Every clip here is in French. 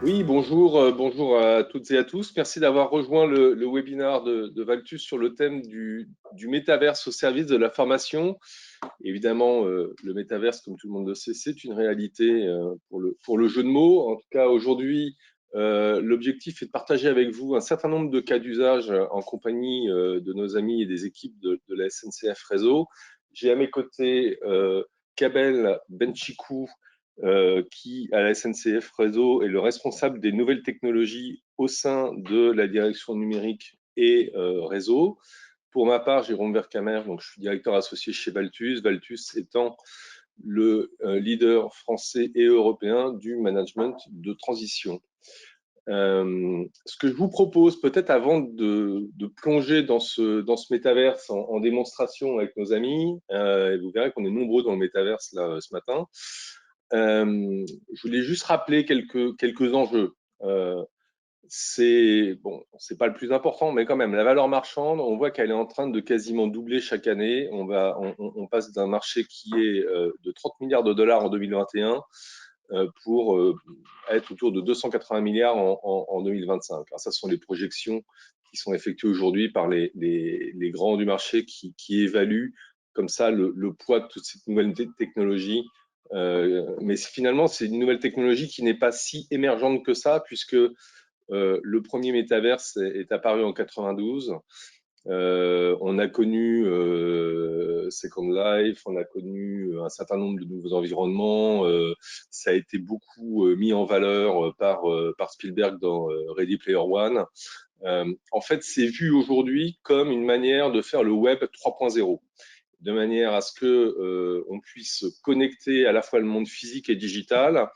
Oui, bonjour, bonjour à toutes et à tous. Merci d'avoir rejoint le webinaire de Valtus sur le thème du métaverse au service de la formation. Évidemment, le métaverse, comme tout le monde le sait, c'est une réalité pour le jeu de mots. En tout cas, aujourd'hui, l'objectif est de partager avec vous un certain nombre de cas d'usage en compagnie de nos amis et des équipes de la SNCF Réseau. J'ai à mes côtés Kabel Benchikou, qui, à la SNCF Réseau, est le responsable des nouvelles technologies au sein de la direction numérique et réseau. Pour ma part, Jérôme Vercamer, donc je suis directeur associé chez Valtus, Valtus étant le leader français et européen du management de transition. Ce que je vous propose, peut-être avant de plonger dans ce métaverse en démonstration avec nos amis, et vous verrez qu'on est nombreux dans le métaverse là, ce matin, je voulais juste rappeler quelques enjeux. C'est pas le plus important, mais quand même, la valeur marchande, on voit qu'elle est en train de quasiment doubler chaque année. On passe d'un marché qui est de 30 milliards de dollars en 2021 pour être autour de 280 milliards en 2025. Alors ça, ce sont les projections qui sont effectuées aujourd'hui par les grands du marché qui évaluent comme ça le poids de toute cette nouvelle technologie. Mais finalement, c'est une nouvelle technologie qui n'est pas si émergente que ça, puisque le premier métaverse est apparu en 92. On a connu Second Life, on a connu un certain nombre de nouveaux environnements. Ça a été beaucoup mis en valeur par Spielberg dans Ready Player One. En fait, c'est vu aujourd'hui comme une manière de faire le web 3.0, de manière à ce que on puisse connecter à la fois le monde physique et digital,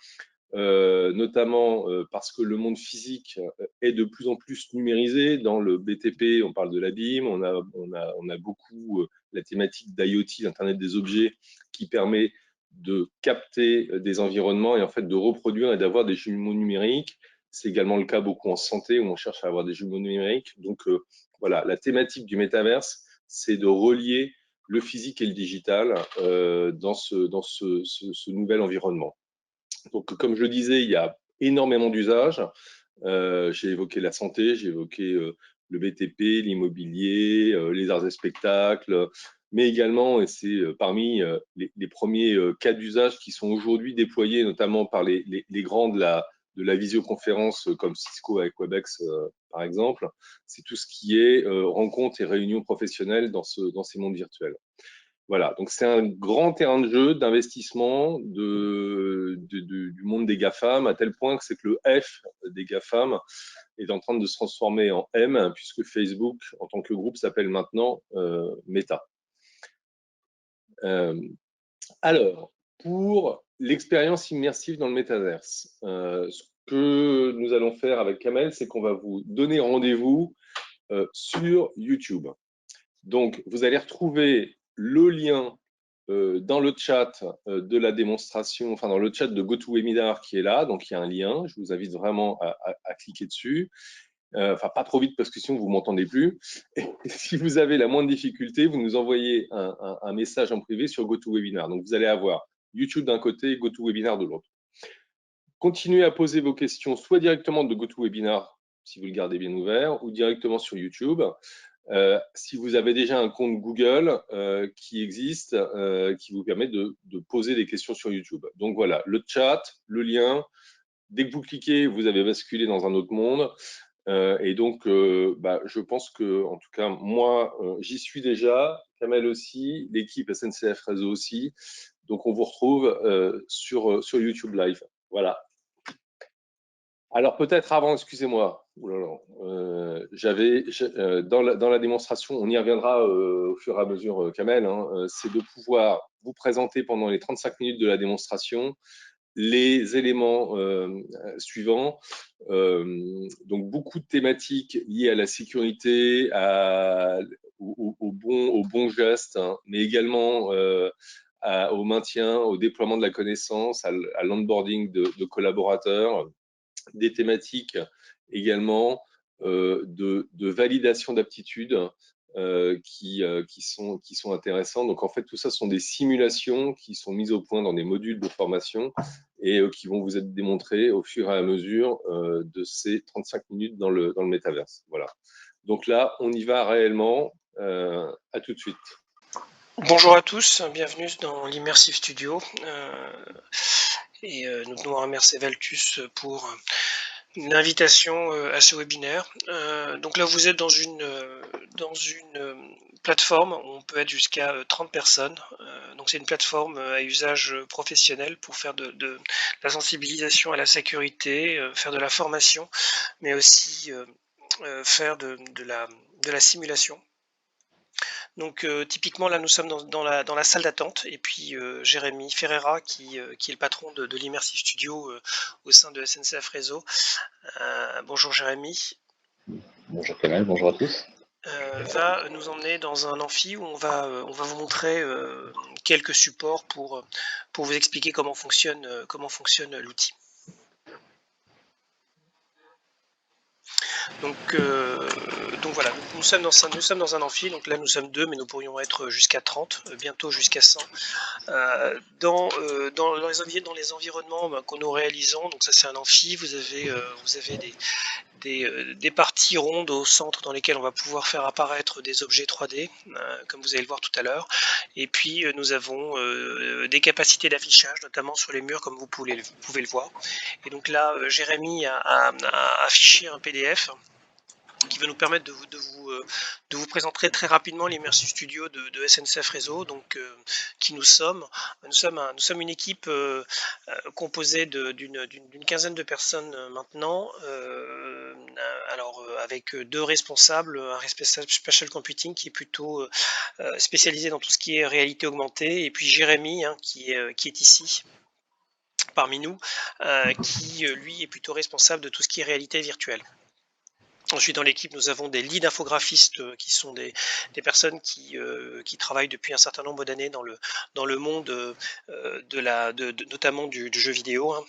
notamment parce que le monde physique est de plus en plus numérisé. Dans le BTP, on parle de la BIM, on a beaucoup la thématique d'IoT, d'Internet des objets, qui permet de capter des environnements et en fait de reproduire et d'avoir des jumeaux numériques. C'est également le cas beaucoup en santé, où on cherche à avoir des jumeaux numériques. Donc voilà, la thématique du métaverse, c'est de relier le physique et le digital dans ce nouvel environnement. Donc, comme je le disais, il y a énormément d'usages. J'ai évoqué la santé, j'ai évoqué le BTP, l'immobilier, les arts et spectacles, mais également, et c'est parmi les premiers cas d'usage qui sont aujourd'hui déployés, notamment par les grands de la visioconférence comme Cisco avec Webex, par exemple, c'est tout ce qui est rencontres et réunions professionnelles dans ces mondes virtuels. Voilà, donc c'est un grand terrain de jeu, d'investissement du monde des GAFAM, à tel point que c'est que le F des GAFAM est en train de se transformer en M, puisque Facebook, en tant que groupe, s'appelle maintenant Meta. Alors, pour l'expérience immersive dans le métaverse, ce que nous allons faire avec Kamel, c'est qu'on va vous donner rendez-vous sur YouTube. Donc, vous allez retrouver le lien dans le chat de la démonstration, enfin dans le chat de GoToWebinar qui est là. Donc, il y a un lien. Je vous invite vraiment à cliquer dessus. Enfin, pas trop vite parce que sinon, vous ne m'entendez plus. Et si vous avez la moindre difficulté, vous nous envoyez un message en privé sur GoToWebinar. Donc, vous allez avoir YouTube d'un côté et GoToWebinar de l'autre. Continuez à poser vos questions soit directement de GoToWebinar, si vous le gardez bien ouvert, ou directement sur YouTube. Si vous avez déjà un compte Google qui existe, qui vous permet de poser des questions sur YouTube. Donc voilà, le chat, le lien, dès que vous cliquez, vous avez basculé dans un autre monde. Et donc, je pense que, en tout cas, moi, j'y suis déjà, Kamel aussi, l'équipe SNCF Réseau aussi. Donc, on vous retrouve sur YouTube Live. Voilà. Alors peut-être avant, excusez-moi, dans la démonstration, on y reviendra au fur et à mesure, Kamel, c'est de pouvoir vous présenter pendant les 35 minutes de la démonstration les éléments suivants. Donc beaucoup de thématiques liées à la sécurité, au bon geste, mais également au maintien, au déploiement de la connaissance, à l'onboarding de collaborateurs, des thématiques également de validation d'aptitude, qui sont intéressants. Donc en fait, tout ça sont des simulations qui sont mises au point dans des modules de formation et qui vont vous être démontrés au fur et à mesure de ces 35 minutes dans le métaverse. Voilà. Donc là, on y va réellement. À tout de suite. Bonjour à tous, bienvenue dans l'Immersive Studio. Nous tenons à remercier Valtus pour l'invitation à ce webinaire. Donc là, vous êtes dans une plateforme où on peut être jusqu'à 30 personnes. Donc c'est une plateforme à usage professionnel pour faire de la sensibilisation à la sécurité, faire de la formation, mais aussi faire de la simulation. Donc typiquement là nous sommes dans la salle d'attente et puis Jérémy Ferreira qui est le patron de l'Immersive Studio au sein de SNCF Réseau. Bonjour Jérémy. Bonjour Kamel, bonjour à tous. Va nous emmener dans un amphi où on va vous montrer quelques supports pour vous expliquer comment fonctionne l'outil. Donc voilà, nous sommes dans un amphi, donc là nous sommes 2, mais nous pourrions être jusqu'à 30, bientôt jusqu'à 100. Dans les environnements que nous réalisons, donc ça c'est un amphi, vous avez des parties rondes au centre dans lesquelles on va pouvoir faire apparaître des objets 3D, comme vous allez le voir tout à l'heure. Et puis nous avons des capacités d'affichage, notamment sur les murs, comme vous pouvez le voir. Et donc là, Jérémy a affiché un PDF qui va nous permettre de vous présenter très rapidement l'Immersive Studio de SNCF Réseau. Donc, qui nous sommes. Nous sommes une équipe composée d'une quinzaine de personnes maintenant. Alors, avec 2 responsables, un responsable Spatial Computing qui est plutôt spécialisé dans tout ce qui est réalité augmentée, et puis Jérémy qui est ici parmi nous, qui lui est plutôt responsable de tout ce qui est réalité virtuelle. Ensuite, dans l'équipe, nous avons des lead infographistes qui sont des personnes qui travaillent depuis un certain nombre d'années dans le monde notamment du jeu vidéo, hein,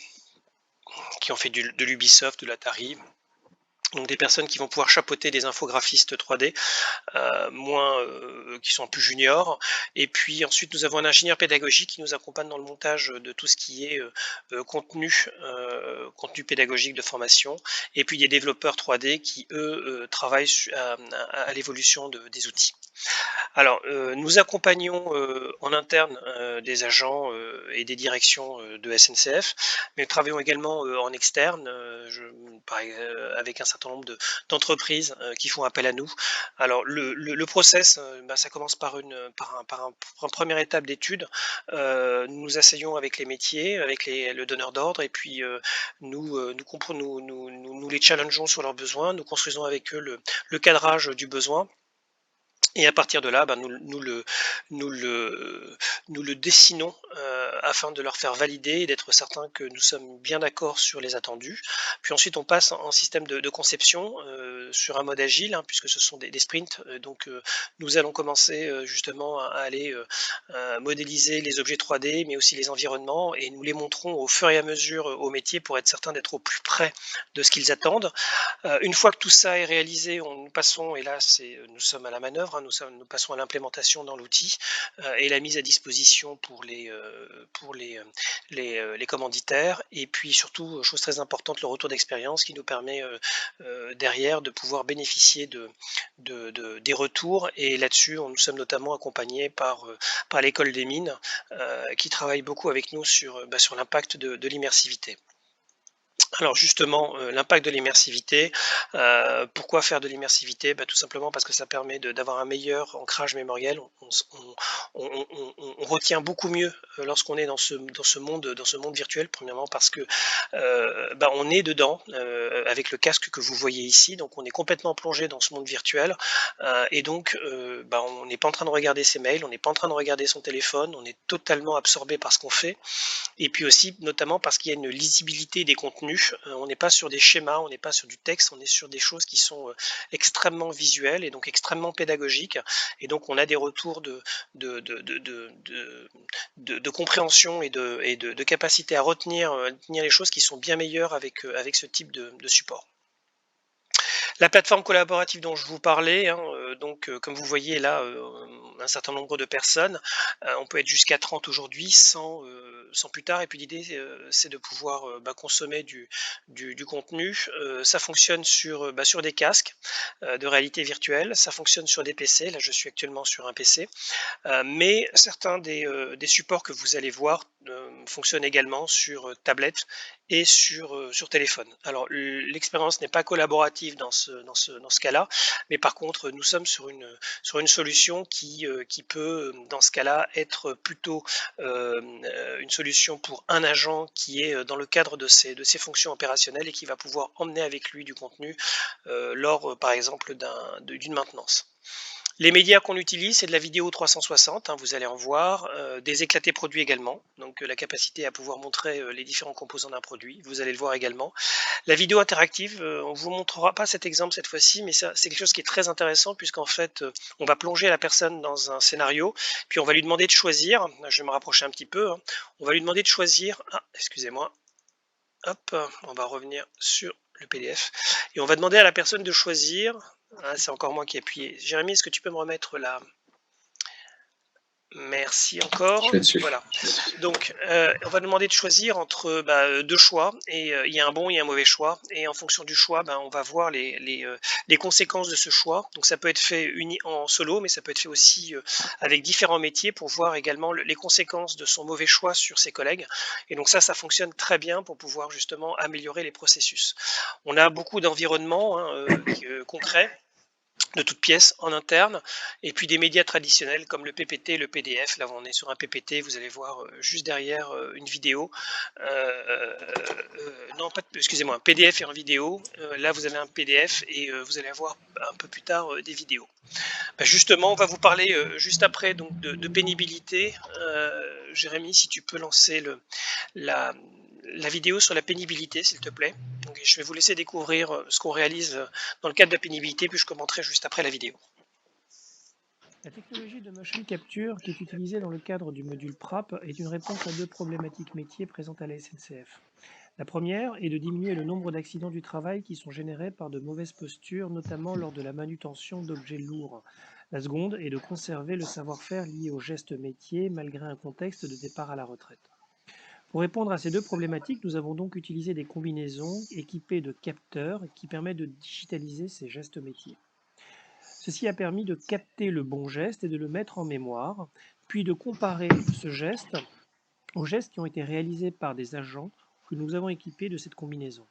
qui ont fait de l'Ubisoft, de l'Atari. Donc des personnes qui vont pouvoir chapeauter des infographistes 3D, qui sont plus juniors. Et puis ensuite, nous avons un ingénieur pédagogique qui nous accompagne dans le montage de tout ce qui est contenu pédagogique de formation. Et puis des développeurs 3D qui, eux, travaillent à l'évolution des outils. Alors, nous accompagnons en interne des agents et des directions de SNCF, mais nous travaillons également en externe, avec un certain nombre d'entreprises qui font appel à nous. Alors, le process, ça commence par une première étape d'étude. Nous nous asseyons avec les métiers, avec le donneur d'ordre, et puis nous les challengeons sur leurs besoins, nous construisons avec eux le cadrage du besoin. Et à partir de là, nous le dessinons afin de leur faire valider et d'être certain que nous sommes bien d'accord sur les attendus. Puis ensuite, on passe en système de conception sur un mode agile, hein, puisque ce sont des sprints. Donc, nous allons commencer justement à aller modéliser les objets 3D, mais aussi les environnements, et nous les montrons au fur et à mesure au métier pour être certain d'être au plus près de ce qu'ils attendent. Une fois que tout ça est réalisé, nous passons, et là nous sommes à la manœuvre, hein, nous passons à l'implémentation dans l'outil et la mise à disposition pour les commanditaires, et puis surtout, chose très importante, le retour d'expérience qui nous permet derrière de pouvoir bénéficier des retours. Et là-dessus, nous sommes notamment accompagnés par l'école des mines qui travaille beaucoup avec nous sur l'impact de l'immersivité. Alors justement, l'impact de l'immersivité, pourquoi faire de l'immersivité? Tout simplement parce que ça permet d'avoir un meilleur ancrage mémoriel. On retient beaucoup mieux lorsqu'on est dans ce monde virtuel, premièrement parce que on est dedans avec le casque que vous voyez ici, donc on est complètement plongé dans ce monde virtuel, et donc on n'est pas en train de regarder ses mails, on n'est pas en train de regarder son téléphone, on est totalement absorbé par ce qu'on fait. Et puis aussi, notamment parce qu'il y a une lisibilité des contenus, on n'est pas sur des schémas, on n'est pas sur du texte, on est sur des choses qui sont extrêmement visuelles et donc extrêmement pédagogiques. Et donc on a des retours de compréhension et de capacité à retenir les choses qui sont bien meilleures avec ce type de support. La plateforme collaborative dont je vous parlais, hein, comme vous voyez là, un certain nombre de personnes, on peut être jusqu'à 30 aujourd'hui sans plus tard. Et puis l'idée, c'est de pouvoir consommer du contenu. Ça fonctionne sur des casques de réalité virtuelle, ça fonctionne sur des PC. Là, je suis actuellement sur un PC. Mais certains des supports que vous allez voir fonctionnent également sur tablette et sur téléphone. Alors l'expérience n'est pas collaborative dans ce cas-là, mais par contre nous sommes sur une solution qui peut dans ce cas-là être plutôt une solution pour un agent qui est dans le cadre de ses fonctions opérationnelles et qui va pouvoir emmener avec lui du contenu lors par exemple d'une maintenance. Les médias qu'on utilise, c'est de la vidéo 360, hein, vous allez en voir, des éclatés produits également, donc la capacité à pouvoir montrer les différents composants d'un produit, vous allez le voir également. La vidéo interactive, on ne vous montrera pas cet exemple cette fois-ci, mais ça, c'est quelque chose qui est très intéressant puisqu'en fait, on va plonger la personne dans un scénario, puis on va lui demander de choisir, je vais me rapprocher un petit peu, hein, on va lui demander de choisir, excusez-moi, hop, on va revenir sur le PDF, et on va demander à la personne de choisir. C'est encore moi qui ai appuyé. Jérémy, est-ce que tu peux me remettre là? Merci encore. Je suis dessus. Voilà. Donc, on va demander de choisir entre deux choix, et il y a un bon et un mauvais choix. Et en fonction du choix, on va voir les conséquences de ce choix. Donc, ça peut être fait en solo, mais ça peut être fait aussi avec différents métiers pour voir également les conséquences de son mauvais choix sur ses collègues. Et donc ça fonctionne très bien pour pouvoir justement améliorer les processus. On a beaucoup d'environnements concrets, de toutes pièces en interne, et puis des médias traditionnels comme le PPT, le PDF. Là, on est sur un PPT, vous allez voir juste derrière une vidéo. Non, pas, excusez-moi, un PDF et en vidéo. Là, vous avez un PDF et vous allez avoir un peu plus tard des vidéos. Justement, on va vous parler juste après donc de pénibilité. Jérémy, si tu peux lancer la vidéo sur la pénibilité, s'il te plaît. Donc, je vais vous laisser découvrir ce qu'on réalise dans le cadre de la pénibilité, puis je commenterai juste après la vidéo. La technologie de motion capture qui est utilisée dans le cadre du module PRAP est une réponse à deux problématiques métiers présentes à la SNCF. La première est de diminuer le nombre d'accidents du travail qui sont générés par de mauvaises postures, notamment lors de la manutention d'objets lourds. La seconde est de conserver le savoir-faire lié aux gestes métiers malgré un contexte de départ à la retraite. Pour répondre à ces deux problématiques, nous avons donc utilisé des combinaisons équipées de capteurs qui permettent de digitaliser ces gestes métiers. Ceci a permis de capter le bon geste et de le mettre en mémoire, puis de comparer ce geste aux gestes qui ont été réalisés par des agents que nous avons équipés de cette combinaison.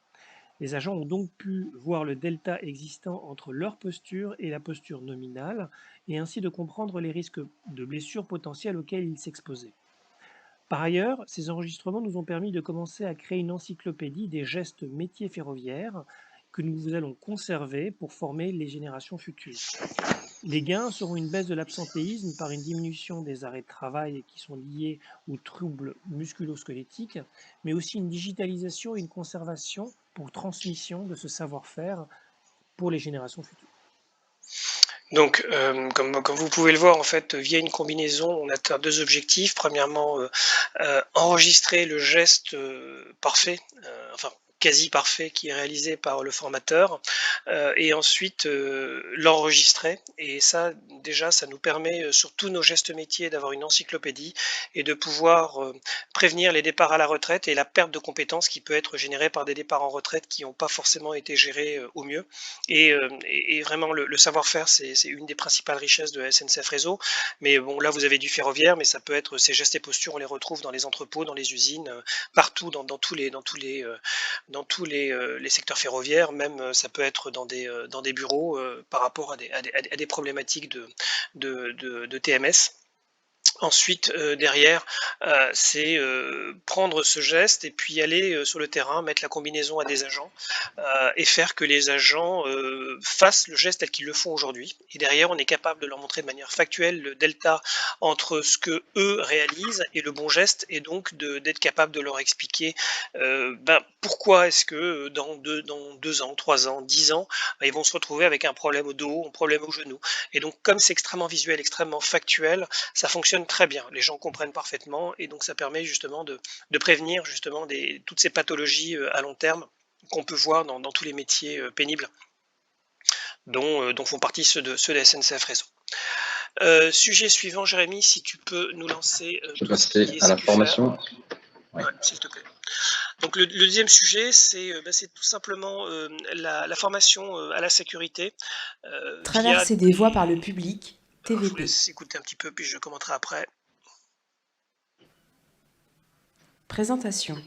Les agents ont donc pu voir le delta existant entre leur posture et la posture nominale, et ainsi de comprendre les risques de blessures potentielles auxquelles ils s'exposaient. Par ailleurs, ces enregistrements nous ont permis de commencer à créer une encyclopédie des gestes métiers ferroviaires que nous allons conserver pour former les générations futures. Les gains seront une baisse de l'absentéisme par une diminution des arrêts de travail qui sont liés aux troubles musculo-squelettiques, mais aussi une digitalisation et une conservation pour transmission de ce savoir-faire pour les générations futures. Donc, comme vous pouvez le voir, en fait, via une combinaison, on atteint deux objectifs. Premièrement, enregistrer le geste parfait, enfin quasi parfait, qui est réalisé par le formateur, et ensuite l'enregistrer. Et ça, déjà, ça nous permet sur tous nos gestes métiers d'avoir une encyclopédie et de pouvoir prévenir les départs à la retraite et la perte de compétences qui peut être générée par des départs en retraite qui n'ont pas forcément été gérés au mieux. Et vraiment, le savoir-faire, c'est une des principales richesses de SNCF Réseau. Mais bon, là, vous avez du ferroviaire, mais ça peut être ces gestes et postures, on les retrouve dans les entrepôts, dans les usines, partout, dans tous les secteurs ferroviaires. Même ça peut être dans des bureaux par rapport à des problématiques de TMS. Ensuite, derrière, c'est prendre ce geste et puis aller sur le terrain, mettre la combinaison à des agents et faire que les agents fassent le geste tel qu'ils le font aujourd'hui. Et derrière, on est capable de leur montrer de manière factuelle le delta entre ce que eux réalisent et le bon geste, et donc d'être capable de leur expliquer pourquoi est-ce que dans 2 ans, 3 ans, 10 ans, ils vont se retrouver avec un problème au dos, un problème au genou. Et donc, comme c'est extrêmement visuel, extrêmement factuel, ça fonctionne très bien. Les gens comprennent parfaitement, et donc ça permet justement de prévenir justement toutes ces pathologies à long terme qu'on peut voir dans tous les métiers pénibles. dont font partie ceux de SNCF Réseau. Sujet suivant, Jérémy, si tu peux nous lancer Je vais tout ce qui passer est à la sécufère. formation. Ouais. Ouais, s'il te plaît. Donc le deuxième sujet, c'est tout simplement la formation à la sécurité via Traverser des voies par le public, Alors, je vous TVP. laisse écouter un petit peu, puis je commenterai après. Présentation.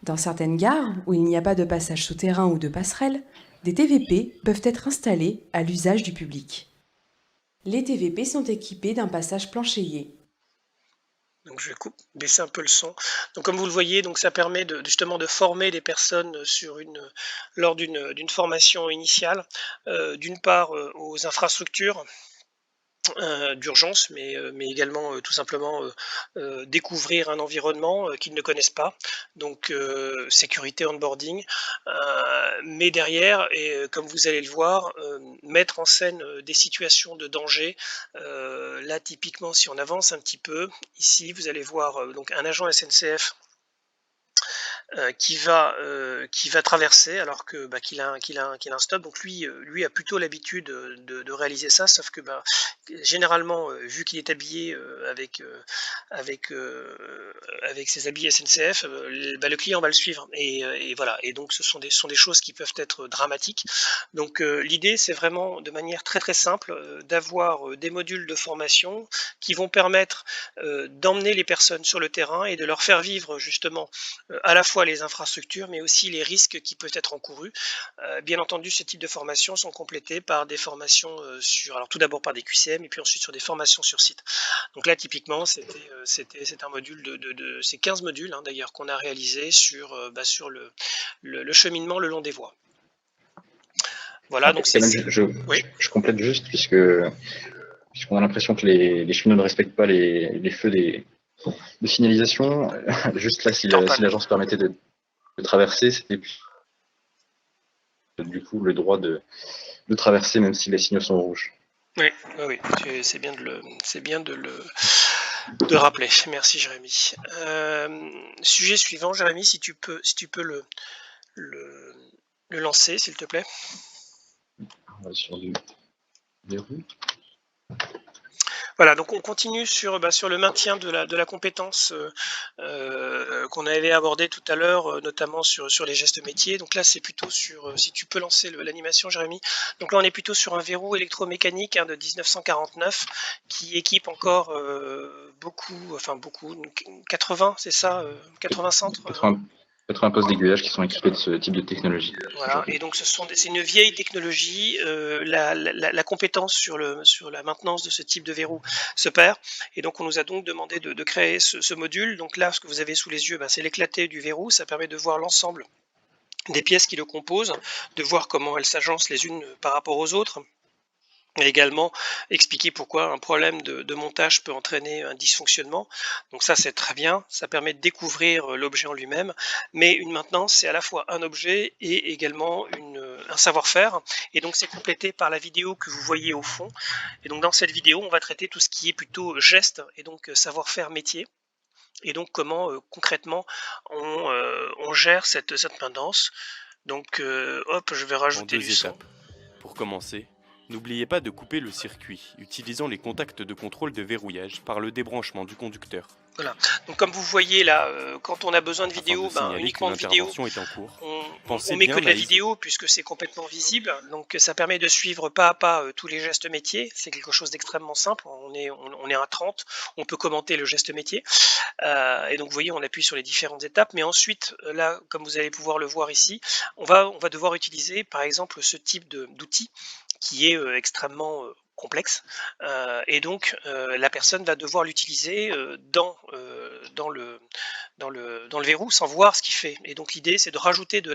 Dans certaines gares, où il n'y a pas de passage souterrain ou de passerelle, des TVP peuvent être installés à l'usage du public. Les TVP sont équipés d'un passage planchéié. Donc je vais baisser un peu le son. Donc comme vous le voyez, donc ça permet justement de former des personnes lors d'une formation initiale, d'une part aux infrastructures d'urgence, mais également tout simplement découvrir un environnement qu'ils ne connaissent pas, donc sécurité onboarding, mais derrière, et comme vous allez le voir, mettre en scène des situations de danger. Là typiquement, si on avance un petit peu, ici vous allez voir donc un agent SNCF qui va traverser alors que qu'il a un stop. Donc lui a plutôt l'habitude de réaliser ça, sauf que généralement vu qu'il est habillé avec ses habits SNCF, le client va le suivre et voilà. Et donc ce sont des choses qui peuvent être dramatiques. Donc l'idée, c'est vraiment de manière très très simple d'avoir des modules de formation qui vont permettre d'emmener les personnes sur le terrain et de leur faire vivre justement à la fois les infrastructures, mais aussi les risques qui peuvent être encourus. Bien entendu, ce type de formations sont complétées par des formations alors tout d'abord par des QCM et puis ensuite sur des formations sur site. Donc là, typiquement, c'est un module c'est 15 modules d'ailleurs qu'on a réalisé sur le cheminement le long des voies. Voilà, donc je complète juste puisqu'on a l'impression que les cheminots ne respectent pas les feux de signalisation. Juste là, si l'agence permettait de traverser, c'était du coup le droit de traverser même si les signaux sont rouges. Oui, c'est bien de le rappeler. Merci Jérémy. Sujet suivant, Jérémy, si tu peux le lancer, s'il te plaît. Sur du verrou. Voilà, donc on continue sur le maintien de la compétence qu'on avait abordé tout à l'heure, notamment sur les gestes métiers. Donc là, c'est plutôt sur, si tu peux lancer l'animation, Jérémy. Donc là, on est plutôt sur un verrou électromécanique de 1949 qui équipe encore beaucoup, 80, c'est ça, 80 centres 80 postes d'aiguillage qui sont équipés de ce type de technologie. Voilà, et donc c'est une vieille technologie. La compétence sur la maintenance de ce type de verrou se perd, et donc on nous a donc demandé de créer ce module. Donc là, ce que vous avez sous les yeux, c'est l'éclaté du verrou. Ça permet de voir l'ensemble des pièces qui le composent, de voir comment elles s'agencent les unes par rapport aux autres. Et également expliquer pourquoi un problème de montage peut entraîner un dysfonctionnement. Donc ça, c'est très bien, ça permet de découvrir l'objet en lui-même, mais une maintenance, c'est à la fois un objet et également un savoir-faire, et donc c'est complété par la vidéo que vous voyez au fond. Et donc dans cette vidéo, on va traiter tout ce qui est plutôt geste et donc savoir-faire métier, et donc comment concrètement on gère cette maintenance. Donc hop, je vais rajouter du son. Pour commencer, n'oubliez pas de couper le circuit, utilisant les contacts de contrôle de verrouillage par le débranchement du conducteur. Voilà. Donc comme vous voyez là, quand on a besoin de vidéo, uniquement de vidéo, on met que de la vidéo puisque c'est complètement visible. Donc ça permet de suivre pas à pas tous les gestes métiers. C'est quelque chose d'extrêmement simple. On est à 30, on peut commenter le geste métier. Et donc vous voyez, on appuie sur les différentes étapes. Mais ensuite, là, comme vous allez pouvoir le voir ici, on va devoir utiliser par exemple ce type d'outil qui est extrêmement complexe, et donc la personne va devoir l'utiliser dans le verrou sans voir ce qu'il fait. Et donc l'idée, c'est de rajouter de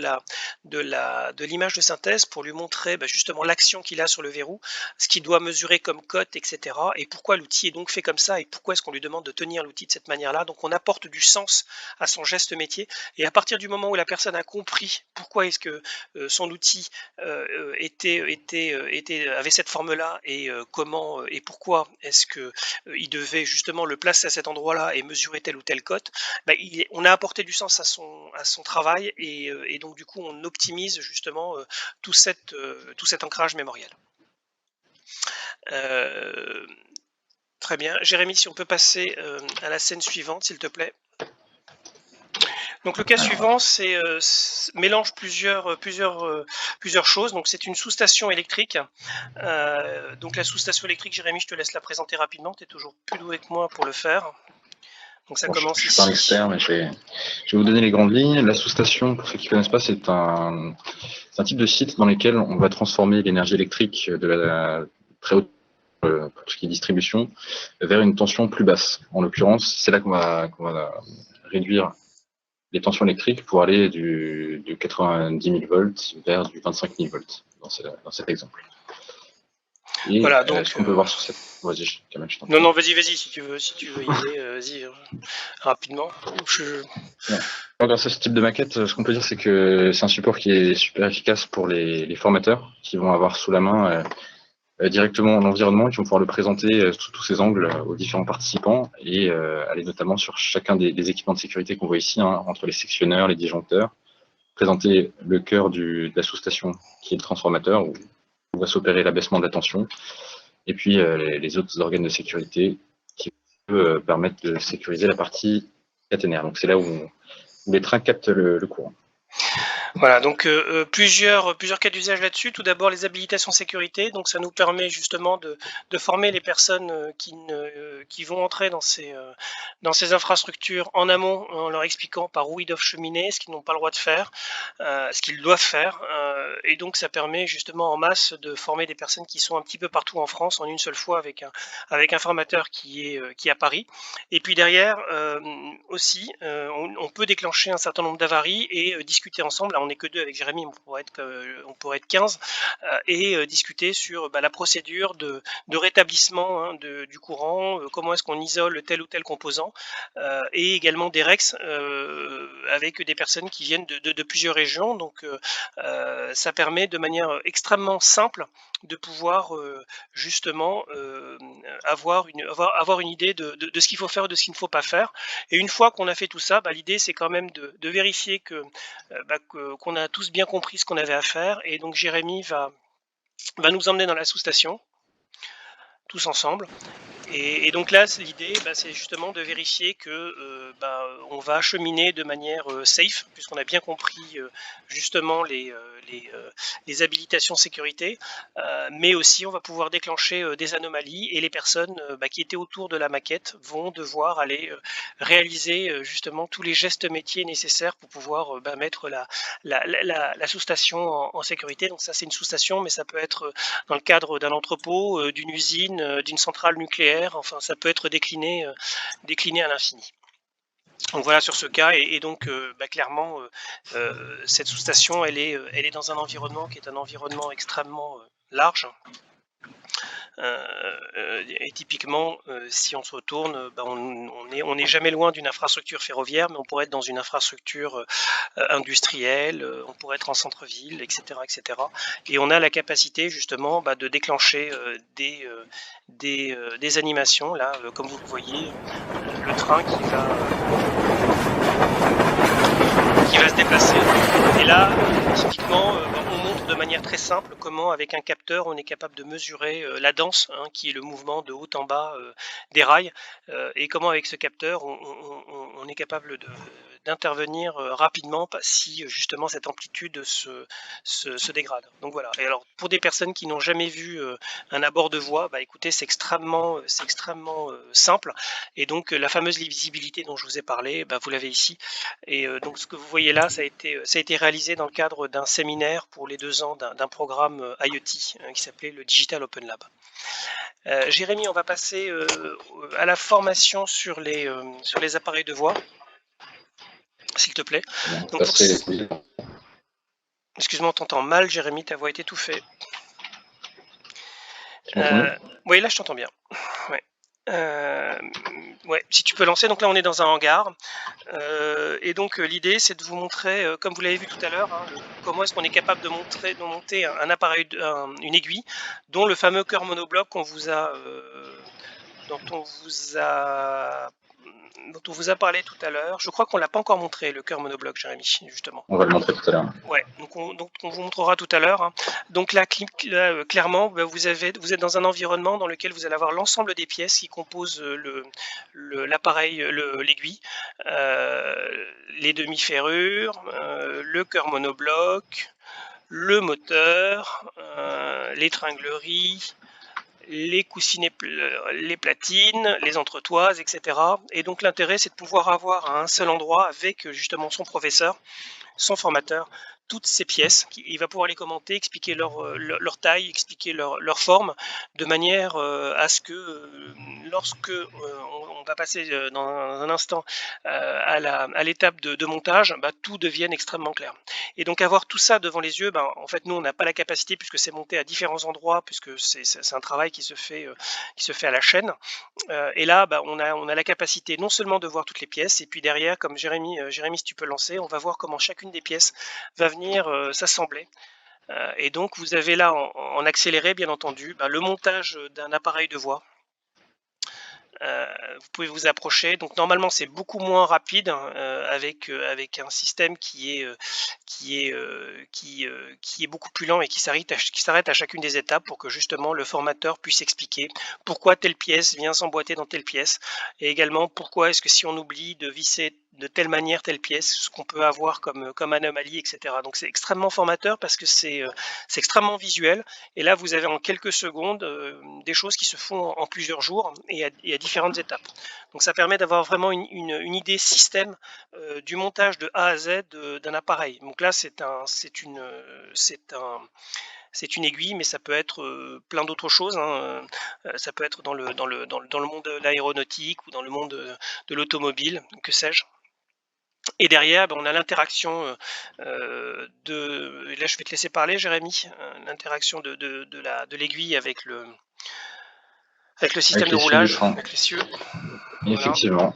l'image de synthèse pour lui montrer justement l'action qu'il a sur le verrou, ce qu'il doit mesurer comme cote, etc. Et pourquoi l'outil est donc fait comme ça, et pourquoi est-ce qu'on lui demande de tenir l'outil de cette manière-là. Donc on apporte du sens à son geste métier, et à partir du moment où la personne a compris pourquoi est-ce que son outil avait cette forme-là, et comment et pourquoi est-ce que il devait justement le placer à cet endroit-là et mesurer telle ou telle cote, on a apporté du sens à son travail et donc du coup on optimise justement tout cet ancrage mémoriel. Très bien. Jérémy, si on peut passer à la scène suivante, s'il te plaît. Donc le cas suivant, c'est mélange plusieurs choses. Donc c'est une sous-station électrique. Donc la sous-station électrique, Jérémy, je te laisse la présenter rapidement. Tu es toujours plus doué que moi pour le faire. Donc ça commence je ici. suis pas un expert, mais je vais vous donner les grandes lignes. La sous-station, pour ceux qui ne connaissent pas, c'est un type de site dans lequel on va transformer l'énergie électrique de la très haute pour tout ce qui est distribution vers une tension plus basse. En l'occurrence, c'est là qu'on va réduire les tensions électriques pour aller de 90 000 volts vers du 25 000 volts dans cet exemple. Et voilà, donc, ce qu'on peut voir sur cette... Vas-y, Kamel, je t'en prie. Non, vas-y, si tu veux y aller, vas-y, rapidement. Grâce à ce type de maquette, ce qu'on peut dire, c'est que c'est un support qui est super efficace pour les formateurs qui vont avoir sous la main directement l'environnement, qui vont pouvoir le présenter sous tous ses angles aux différents participants et aller notamment sur chacun des équipements de sécurité qu'on voit ici, entre les sectionneurs, les disjoncteurs, présenter le cœur de la sous-station qui est le transformateur où va s'opérer l'abaissement de la tension, et puis les autres organes de sécurité qui peuvent permettre de sécuriser la partie caténaire. Donc c'est là où les trains captent le courant. Voilà, donc plusieurs cas d'usage là-dessus. Tout d'abord, les habilitations sécurité. Donc, ça nous permet justement de former les personnes qui vont entrer dans ces infrastructures en amont, en leur expliquant par où ils doivent cheminer, ce qu'ils n'ont pas le droit de faire, ce qu'ils doivent faire. Et donc, ça permet justement en masse de former des personnes qui sont un petit peu partout en France en une seule fois avec un formateur qui est à Paris. Et puis derrière, aussi, on peut déclencher un certain nombre d'avaries et discuter ensemble. Là, on n'est que deux avec Jérémy, on pourrait être 15, et discuter sur la procédure de rétablissement du courant, comment est-ce qu'on isole tel ou tel composant, et également des REX avec des personnes qui viennent de plusieurs régions. Donc ça permet de manière extrêmement simple de pouvoir justement avoir une idée de ce qu'il faut faire et de ce qu'il ne faut pas faire. Et une fois qu'on a fait tout ça, l'idée c'est quand même de vérifier qu'on a tous bien compris ce qu'on avait à faire. Et donc Jérémy va nous emmener dans la sous-station, tous ensemble. Et donc là, l'idée, c'est justement de vérifier que on va cheminer de manière safe, puisqu'on a bien compris justement les habilitations sécurité, mais aussi on va pouvoir déclencher des anomalies et les personnes qui étaient autour de la maquette vont devoir aller réaliser justement tous les gestes métiers nécessaires pour pouvoir mettre la sous-station en sécurité. Donc ça, c'est une sous-station, mais ça peut être dans le cadre d'un entrepôt, d'une usine, d'une centrale nucléaire. Enfin, ça peut être décliné à l'infini. Donc voilà sur ce cas, et donc clairement cette sous-station elle est dans un environnement qui est un environnement extrêmement large. Et typiquement, si on se retourne, on n'est jamais loin d'une infrastructure ferroviaire, mais on pourrait être dans une infrastructure industrielle, on pourrait être en centre-ville, etc., etc. Et on a la capacité justement de déclencher des animations. Là, comme vous le voyez, le train qui va se déplacer. Et là, typiquement, on montre de manière très simple comment, avec un capteur, on est capable de mesurer la danse, qui est le mouvement de haut en bas des rails, et comment, avec ce capteur, on est capable d'intervenir rapidement si justement cette amplitude se dégrade. Donc voilà. Et alors, pour des personnes qui n'ont jamais vu un abord de voie, écoutez, c'est extrêmement simple. Et donc la fameuse visibilité dont je vous ai parlé, vous l'avez ici. Et donc ce que vous voyez là, ça a été réalisé dans le cadre d'un séminaire pour les 2 ans d'un programme IoT qui s'appelait le Digital Open Lab. Jérémy, on va passer à la formation sur les appareils de voix, s'il te plaît. Donc, excuse-moi, on t'entend mal, Jérémy, ta voix est étouffée. Oui, là je t'entends bien. Ouais. Ouais, si tu peux lancer. Donc là, on est dans un hangar. Et donc, l'idée, c'est de vous montrer, comme vous l'avez vu tout à l'heure, hein, comment est-ce qu'on est capable de monter un appareil, une aiguille, dont le fameux cœur monobloc dont on vous a, dont on vous a parlé tout à l'heure. Je crois qu'on l'a pas encore montré, le cœur monobloc, Jérémy, justement. On va le montrer tout à l'heure. Ouais, donc on vous montrera tout à l'heure, hein. Donc là, clairement, bah, vous êtes dans un environnement dans lequel vous allez avoir l'ensemble des pièces qui composent l'appareil, l'aiguille, les demi-ferrures, le cœur monobloc, le moteur, les tringleries, les coussinets, les platines, les entretoises, etc. Et donc l'intérêt, c'est de pouvoir avoir à un seul endroit, avec justement son professeur, son formateur, toutes ces pièces. Il va pouvoir les commenter, expliquer leur taille, expliquer leur forme, de manière à ce que lorsque on va passer dans un instant à l'étape de montage, bah, tout devienne extrêmement clair. Et donc avoir tout ça devant les yeux, bah, en fait nous on n'a pas la capacité, puisque c'est monté à différents endroits, puisque c'est un travail qui se fait à la chaîne. Et là, bah, on a la capacité non seulement de voir toutes les pièces, et puis derrière, comme Jérémy, si tu peux lancer, on va voir comment chacune des pièces va venir s'assembler. Et donc, vous avez là, en accéléré, bien entendu, bah, le montage d'un appareil de voix. Vous pouvez vous approcher. Donc normalement c'est beaucoup moins rapide, hein, avec un système qui est beaucoup plus lent et qui s'arrête à chacune des étapes, pour que justement le formateur puisse expliquer pourquoi telle pièce vient s'emboîter dans telle pièce, et également pourquoi est-ce que si on oublie de visser de telle manière telle pièce, ce qu'on peut avoir comme anomalie, etc. Donc c'est extrêmement formateur, parce que c'est extrêmement visuel. Et là, vous avez en quelques secondes des choses qui se font en plusieurs jours, et à différentes étapes. Donc ça permet d'avoir vraiment une idée système du montage de A à Z d'un appareil. Donc là, c'est une aiguille, mais ça peut être plein d'autres choses, hein. Ça peut être dans le monde de l'aéronautique, ou dans le monde de l'automobile, que sais-je. Et derrière, on a l'interaction là je vais te laisser parler, Jérémy, l'interaction de l'aiguille avec le système de roulage, avec les cieux. Effectivement.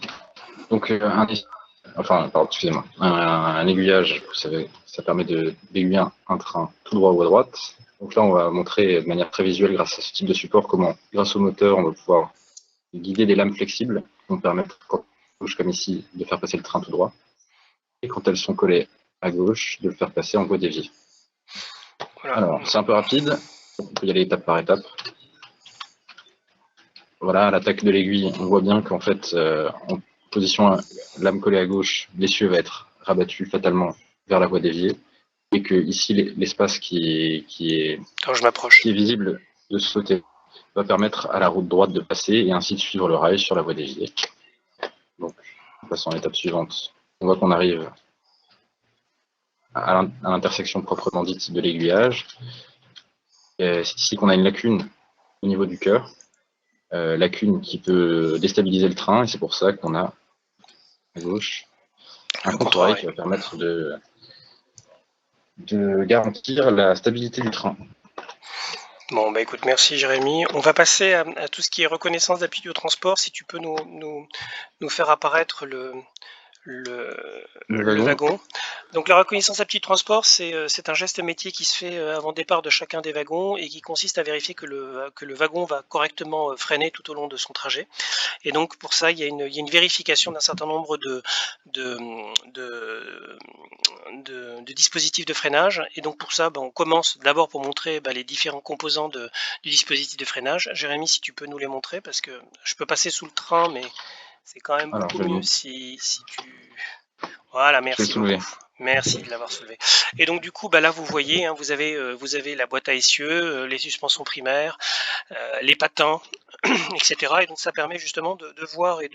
Donc, excusez-moi. Un aiguillage, vous savez, ça permet d'aiguiller un train tout droit ou à droite. Donc là, on va montrer de manière très visuelle, grâce à ce type de support, comment, grâce au moteur, on va pouvoir guider des lames flexibles qui vont permettre, quand on bouge comme ici, de faire passer le train tout droit. Et quand elles sont collées à gauche, de le faire passer en voie déviée. Voilà. Alors, c'est un peu rapide, on peut y aller étape par étape. Voilà, à l'attaque de l'aiguille, on voit bien qu'en fait, en position lame collée à gauche, l'essieu va être rabattu fatalement vers la voie déviée, et que ici, l'espace qui est visible de ce côté va permettre à la route droite de passer, et ainsi de suivre le rail sur la voie déviée. Donc, on passe en étape suivante. On voit qu'on arrive à l'intersection proprement dite de l'aiguillage. C'est ici qu'on a une lacune au niveau du cœur, lacune qui peut déstabiliser le train, et c'est pour ça qu'on a à gauche un contre-rail qui va permettre de garantir la stabilité du train. Bon, bah écoute, merci Jérémy. On va passer à tout ce qui est reconnaissance d'aptitude au transport. Si tu peux nous faire apparaître le wagon. Donc la reconnaissance d'aptitude transport, c'est un geste métier qui se fait avant départ de chacun des wagons, et qui consiste à vérifier que le wagon va correctement freiner tout au long de son trajet. Et donc pour ça, il y a une vérification d'un certain nombre de dispositifs de freinage. Et donc pour ça, on commence d'abord pour montrer les différents composants du dispositif de freinage. Jérémy, si tu peux nous les montrer, parce que je peux passer sous le train, mais c'est quand même beaucoup mieux si tu... Voilà, merci beaucoup. Merci de l'avoir soulevé. Et donc du coup, là vous voyez, hein, vous avez la boîte à essieu, les suspensions primaires, les patins, etc. Et donc ça permet justement de voir et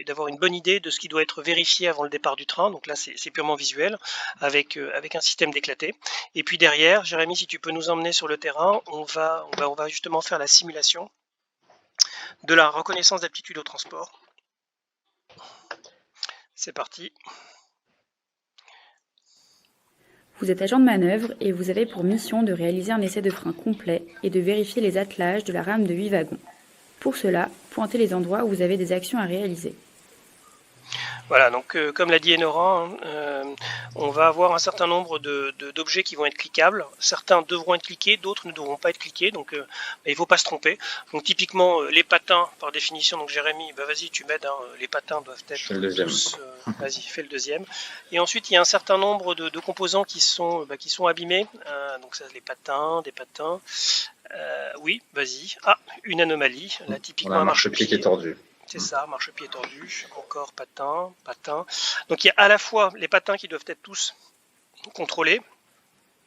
d'avoir une bonne idée de ce qui doit être vérifié avant le départ du train. Donc là c'est purement visuel, avec un système d'éclaté. Et puis derrière, Jérémy, si tu peux nous emmener sur le terrain, on va justement faire la simulation de la reconnaissance d'aptitude au transport. C'est parti. Vous êtes agent de manœuvre et vous avez pour mission de réaliser un essai de frein complet et de vérifier les attelages de la rame de 8 wagons. Pour cela, pointez les endroits où vous avez des actions à réaliser. Voilà, donc comme l'a dit Enora, on va avoir un certain nombre d'objets qui vont être cliquables. Certains devront être cliqués, d'autres ne devront pas être cliqués, donc il ne faut pas se tromper. Donc typiquement, les patins, par définition, donc Jérémy, vas-y, tu m'aides, les patins doivent être tous... vas-y, fais le deuxième. Et ensuite, il y a un certain nombre de composants qui sont abîmés. Donc ça, des patins... oui, vas-y. Ah, une anomalie. Là, typiquement, un marchepied qui est tordu. C'est ça, marchepied tordu, encore patin. Donc il y a à la fois les patins qui doivent être tous contrôlés,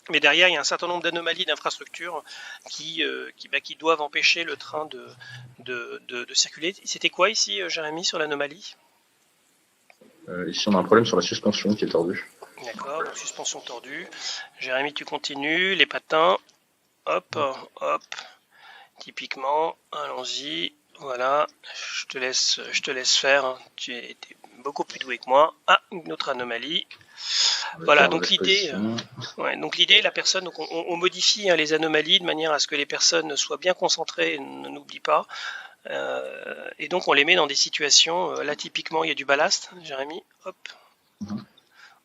mais derrière il y a un certain nombre d'anomalies d'infrastructure qui doivent empêcher le train de circuler. C'était quoi ici, Jérémy, sur l'anomalie? Ici on a un problème sur la suspension qui est tordue. D'accord, donc suspension tordue. Jérémy, tu continues, les patins, hop, typiquement, allons-y. Voilà, je te laisse faire, hein. Tu étais beaucoup plus doué que moi. Ah, une autre anomalie. Voilà, donc l'idée, la personne, donc on modifie les anomalies de manière à ce que les personnes soient bien concentrées et ne n'oublient pas. Et donc on les met dans des situations, là typiquement il y a du ballast, Jérémy, hop.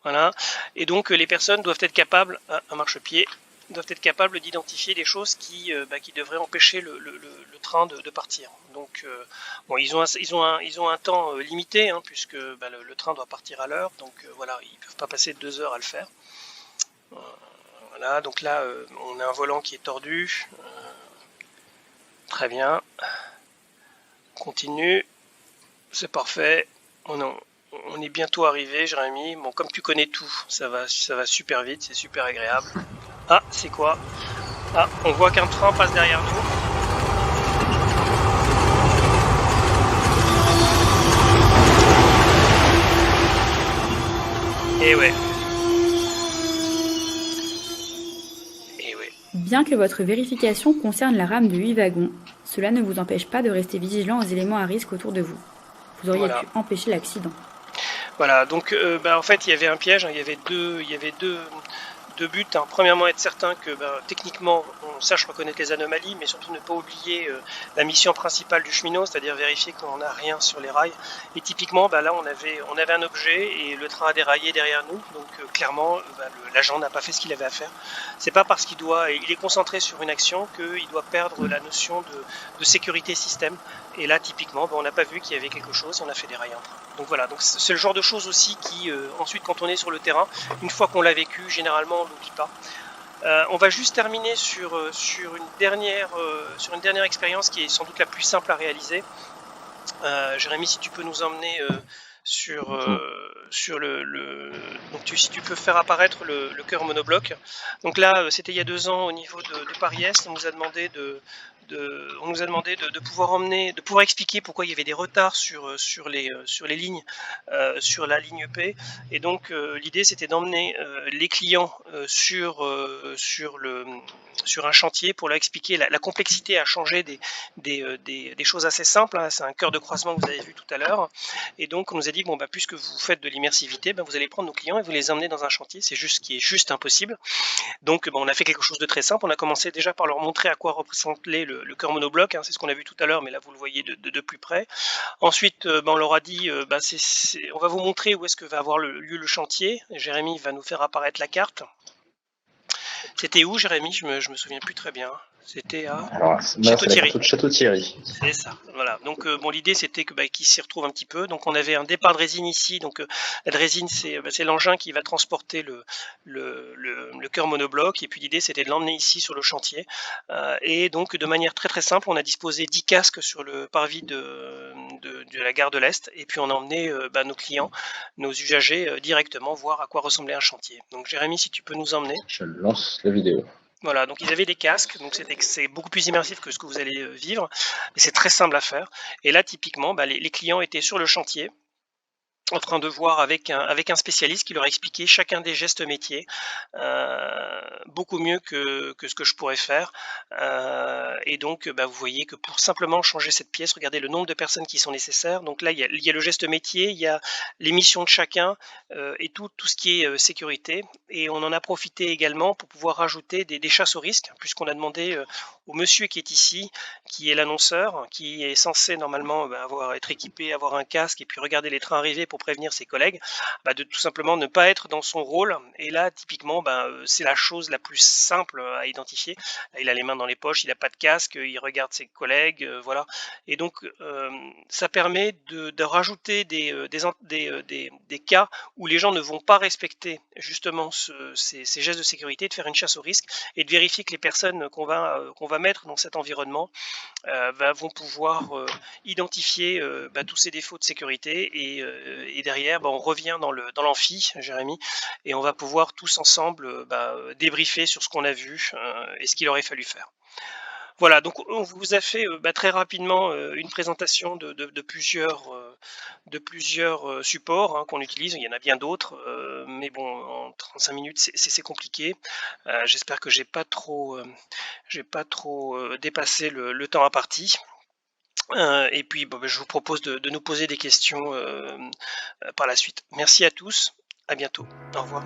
Voilà, et donc les personnes doivent être capables, un marchepied, doivent être capables d'identifier des choses qui devraient empêcher le train de partir. Donc bon, ils ont un temps limité, hein, puisque le train doit partir à l'heure, donc voilà, ils peuvent pas passer 2 heures à le faire. Voilà, donc là on a un volant qui est tordu. Très bien. Continue. C'est parfait. On est bientôt arrivé, Jérémy. Bon, comme tu connais tout, ça va super vite, c'est super agréable. Ah, c'est quoi? Ah, on voit qu'un train passe derrière nous. Et ouais. Bien que votre vérification concerne la rame de 8 wagons, cela ne vous empêche pas de rester vigilant aux éléments à risque autour de vous. Vous auriez pu empêcher l'accident. Voilà, donc en fait il y avait un piège, hein, il y avait deux buts. Hein. Premièrement, être certain que techniquement on sache reconnaître les anomalies, mais surtout ne pas oublier la mission principale du cheminot, c'est-à-dire vérifier qu'on n'a rien sur les rails. Et typiquement, là on avait un objet et le train a déraillé derrière nous, donc clairement l'agent n'a pas fait ce qu'il avait à faire. C'est pas parce qu'il est concentré sur une action qu'il doit perdre la notion de sécurité système. Et là typiquement, on n'a pas vu qu'il y avait quelque chose, on a fait dérailler un train. Donc voilà, donc c'est le genre de choses aussi qui ensuite quand on est sur le terrain, une fois qu'on l'a vécu, généralement on l'oublie pas. On va juste terminer sur une dernière expérience qui est sans doute la plus simple à réaliser. Jérémy, si tu peux nous emmener sur si tu peux faire apparaître le cœur monobloc. Donc là, c'était il y a 2 ans au niveau de Paris-Est, on nous a demandé de pouvoir expliquer pourquoi il y avait des retards sur les lignes, sur la ligne P. Et donc l'idée c'était d'emmener les clients sur un chantier pour leur expliquer la complexité à changer des choses assez simples. Hein. C'est un cœur de croisement que vous avez vu tout à l'heure. Et donc on nous a dit puisque vous faites de l'immersivité, vous allez prendre nos clients et vous les emmener dans un chantier. C'est juste ce qui est juste impossible. Donc on a fait quelque chose de très simple. On a commencé déjà par leur montrer à quoi représentait le cœur monobloc. Hein. C'est ce qu'on a vu tout à l'heure, mais là vous le voyez de plus près. Ensuite, on leur a dit, on va vous montrer où est-ce que va avoir lieu le chantier. Jérémy va nous faire apparaître la carte. C'était où, Jérémy? Je me souviens plus très bien. C'était à Château-Thierry. C'est ça, voilà. Donc l'idée c'était qu'ils s'y retrouvent un petit peu. Donc on avait un départ de résine ici. Donc la résine c'est l'engin qui va transporter le cœur monobloc. Et puis l'idée c'était de l'emmener ici sur le chantier. Et donc de manière très très simple, on a disposé 10 casques sur le parvis de la gare de l'Est. Et puis on a emmené nos clients, nos usagers directement voir à quoi ressemblait un chantier. Donc Jérémy, si tu peux nous emmener. Je lance la vidéo. Voilà, donc ils avaient des casques, donc c'est beaucoup plus immersif que ce que vous allez vivre, mais c'est très simple à faire. Et là, typiquement, les clients étaient sur le chantier, en train de voir avec un spécialiste qui leur expliquait chacun des gestes métiers, beaucoup mieux que ce que je pourrais faire. Et donc, vous voyez que pour simplement changer cette pièce, regardez le nombre de personnes qui sont nécessaires. Donc là, il y a le geste métier, il y a les missions de chacun et tout ce qui est sécurité. Et on en a profité également pour pouvoir rajouter des chasses au risque, puisqu'on a demandé au monsieur qui est ici, qui est l'annonceur, qui est censé normalement être équipé, avoir un casque et puis regarder les trains arriver pour prévenir ses collègues, de tout simplement ne pas être dans son rôle. Et là, typiquement, c'est la chose la plus simple à identifier. Là, il a les mains dans les poches, il n'a pas de casque, il regarde ses collègues, voilà. Et donc, ça permet de rajouter des cas où les gens ne vont pas respecter justement ces gestes de sécurité, de faire une chasse au risque et de vérifier que les personnes qu'on va mettre dans cet environnement vont pouvoir identifier tous ces défauts de sécurité et derrière on revient dans l'amphi, Jérémy, et on va pouvoir tous ensemble débriefer sur ce qu'on a vu et ce qu'il aurait fallu faire. Voilà, donc on vous a fait très rapidement une présentation de plusieurs supports qu'on utilise. Il y en a bien d'autres, mais bon, en 35 minutes, c'est compliqué. J'espère que j'ai pas trop dépassé le temps imparti. Et puis, je vous propose de nous poser des questions par la suite. Merci à tous, à bientôt, au revoir.